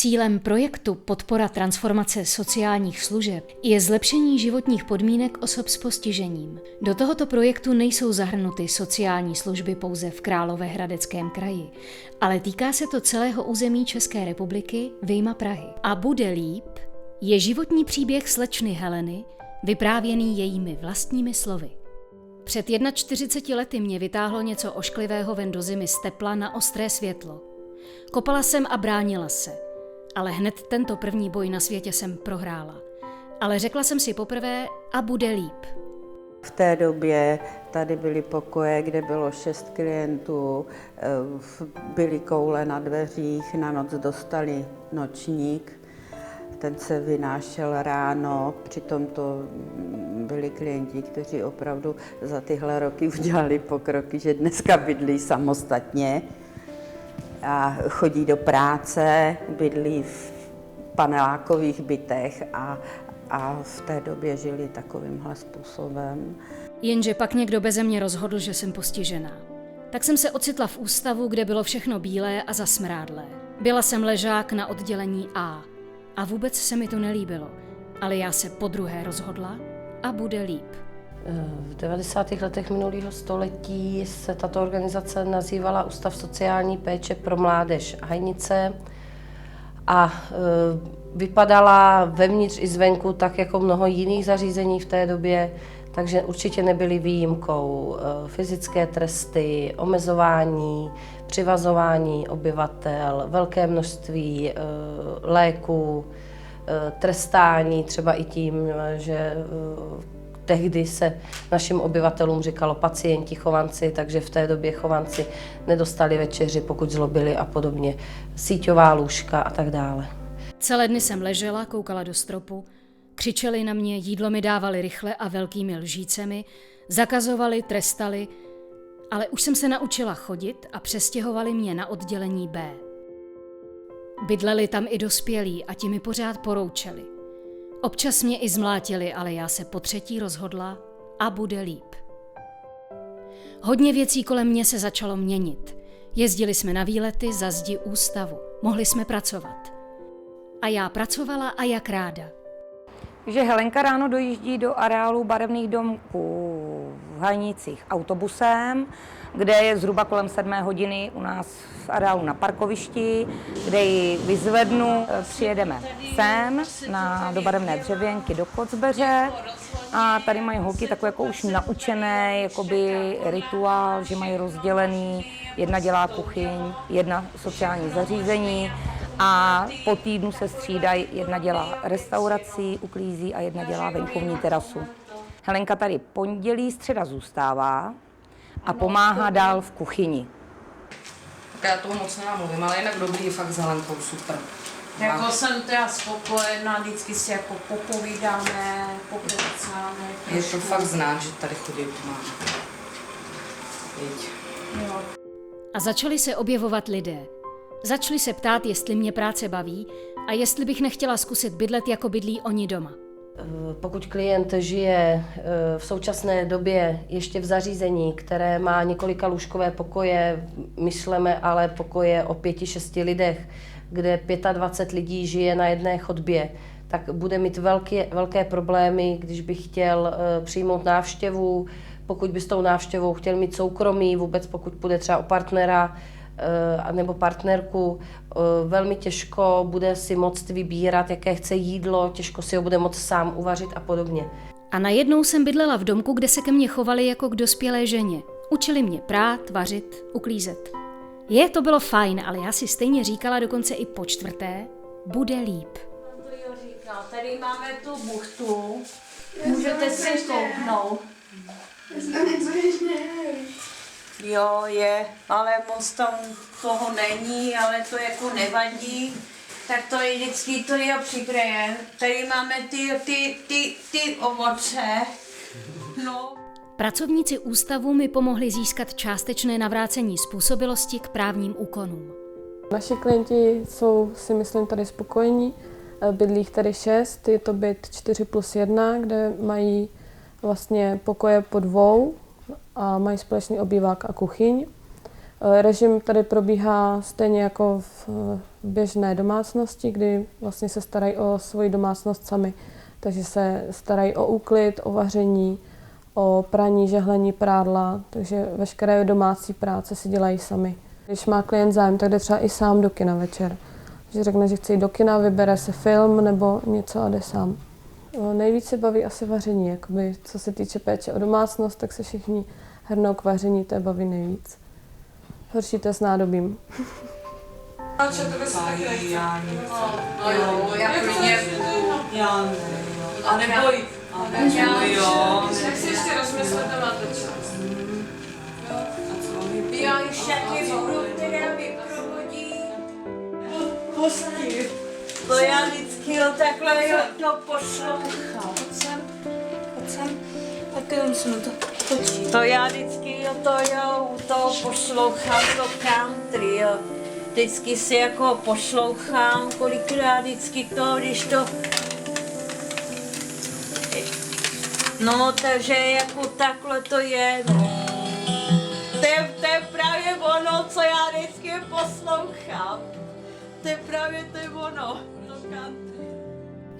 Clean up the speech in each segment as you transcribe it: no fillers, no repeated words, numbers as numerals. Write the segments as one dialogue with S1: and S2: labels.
S1: Cílem projektu Podpora transformace sociálních služeb je zlepšení životních podmínek osob s postižením. Do tohoto projektu nejsou zahrnuty sociální služby pouze v Královéhradeckém kraji, ale týká se to celého území České republiky vyjma Prahy. A bude líp je životní příběh slečny Heleny, vyprávěný jejími vlastními slovy. Před 41 lety mě vytáhlo něco ošklivého ven do zimy z tepla na ostré světlo. Kopala jsem a bránila se, ale hned tento první boj na světě jsem prohrála. Ale řekla jsem si poprvé a bude líp.
S2: V té době tady byly pokoje, kde bylo 6 klientů, byly koule na dveřích, na noc dostali nočník, ten se vynášel ráno, přitom to byli klienti, kteří opravdu za tyhle roky udělali pokroky, že dneska bydlí samostatně a chodí do práce, bydlí v panelákových bytech a v té době žili takovýmhle způsobem.
S1: Jenže pak někdo beze mě rozhodl, že jsem postižená. Tak jsem se ocitla v ústavu, kde bylo všechno bílé a zasmrádlé. Byla jsem ležák na oddělení A a vůbec se mi to nelíbilo, ale já se podruhé rozhodla a bude líp.
S3: V 90. letech minulého století se tato organizace nazývala Ústav sociální péče pro mládež Hajnice a vypadala vevnitř i zvenku tak jako mnoho jiných zařízení v té době, takže určitě nebyly výjimkou fyzické tresty, omezování, přivazování obyvatel, velké množství léků, trestání třeba i tím, že tehdy se našim obyvatelům říkalo pacienti chovanci, takže v té době chovanci nedostali večeři, pokud zlobili a podobně, síťová lůžka a tak dále.
S1: Celé dny jsem ležela, koukala do stropu, křičeli na mě, jídlo mi dávali rychle a velkými lžícemi, zakazovali, trestali, ale už jsem se naučila chodit a přestěhovali mě na oddělení B. Bydleli tam i dospělí a ti mi pořád poroučeli. Občas mě i zmlátili, ale já se po třetí rozhodla a bude líp. Hodně věcí kolem mě se začalo měnit. Jezdili jsme na výlety za zdi ústavu. Mohli jsme pracovat. A já pracovala a jak ráda.
S4: Že Helenka ráno dojíždí do areálu barevných domků v Hajnicích autobusem, kde je zhruba kolem 7 hodiny u nás v areálu na parkovišti, kde ji vyzvednu, přijedeme sem do barevné dřevěnky do Kocbeře a tady mají holky takové jako už naučené jakoby rituál, že mají rozdělený, jedna dělá kuchyň, jedna sociální zařízení a po týdnu se střídají, jedna dělá restauraci, uklízí a jedna dělá venkovní terasu. Helenka tady pondělí, středa zůstává a pomáhá dál v kuchyni.
S5: Tak já toho moc nemluvím, ale jinak dobrý je fakt s Helenkou, super.
S6: Jako jsem teda spokojená, vždycky si jako popovídáme, pokecáme.
S5: Je to fakt znát, že tady chodí pomáhat.
S1: A začali se objevovat lidé. Začali se ptát, jestli mě práce baví a jestli bych nechtěla zkusit bydlet, jako bydlí oni doma.
S3: Pokud klient žije v současné době ještě v zařízení, které má několika lůžkové pokoje, myšleme ale pokoje o 5-6 lidech, kde 25 lidí žije na jedné chodbě, tak bude mít velké problémy, když by chtěl přijmout návštěvu, pokud by s tou návštěvou chtěl mít soukromí, vůbec pokud půjde třeba o partnera, nebo partnerku, velmi těžko bude si moct vybírat, jaké chce jídlo, těžko si ho bude moct sám uvařit a podobně.
S1: A najednou jsem bydlela v domku, kde se ke mně chovali jako k dospělé ženě. Učili mě prát, vařit, uklízet. To bylo fajn, ale já si stejně říkala dokonce i po čtvrté, bude líp.
S6: Tady máme tu buchtu, můžete si kouknout. Jo, je, ale moc tam toho není, ale to jako nevadí. Tak to je vždycky, to je přikryje. Tady máme ty ovoce. No.
S1: Pracovníci ústavu mi pomohli získat částečné navrácení způsobilosti k právním úkonům.
S7: Naši klienti jsou, si myslím, tady spokojení. Bydlí jich tady 6, je to byt 4+1, kde mají vlastně pokoje po 2 a mají společný obývák a kuchyň. Režim tady probíhá stejně jako v běžné domácnosti, kdy vlastně se starají o svoji domácnost sami. Takže se starají o úklid, o vaření, o praní, žehlení, prádla, takže veškeré domácí práce si dělají sami. Když má klient zájem, tak jde třeba i sám do kina večer. Že řekne, že chce jít do kina, vybere se film nebo něco a jde sám. Nejvíce baví asi vaření, jakoby, co se týče péče o domácnost, tak se všichni hrnou k vaření, to je baví nejvíc. Horší to je s nádobím.
S5: A co to bys taky nechce?
S6: Jo, já klidně.
S5: A neboj.
S6: Jak
S5: si ještě rozmyslete, máte čas.
S6: Já ještě ty budu teda vyprovodit. Pustí. To já vždycky takhle to poslouchám. Pojď sem. Tak jo, musím to točit. To já vždycky to poslouchám, to country, jo. Vždycky si jako poslouchám, kolikrát vždycky to, když to... No, takže jako takhle to je. To je právě ono, co já vždycky poslouchám. To je právě ono.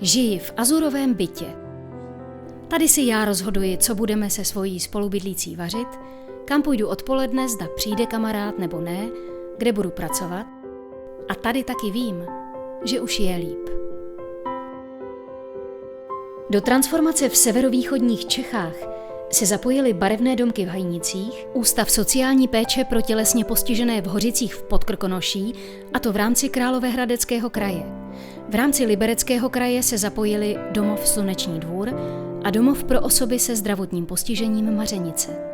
S1: Žiji v azurovém bytě. Tady si já rozhoduji, co budeme se svojí spolubydlící vařit, kam půjdu odpoledne, zda přijde kamarád nebo ne, kde budu pracovat. A tady taky vím, že už je líp. Do transformace v severovýchodních Čechách se zapojily barevné domky v Hajnicích, Ústav sociální péče pro tělesně postižené v Hořicích v Podkrkonoší, a to v rámci Královéhradeckého kraje. V rámci Libereckého kraje se zapojili Domov Sluneční Dvůr a Domov pro osoby se zdravotním postižením Mařenice.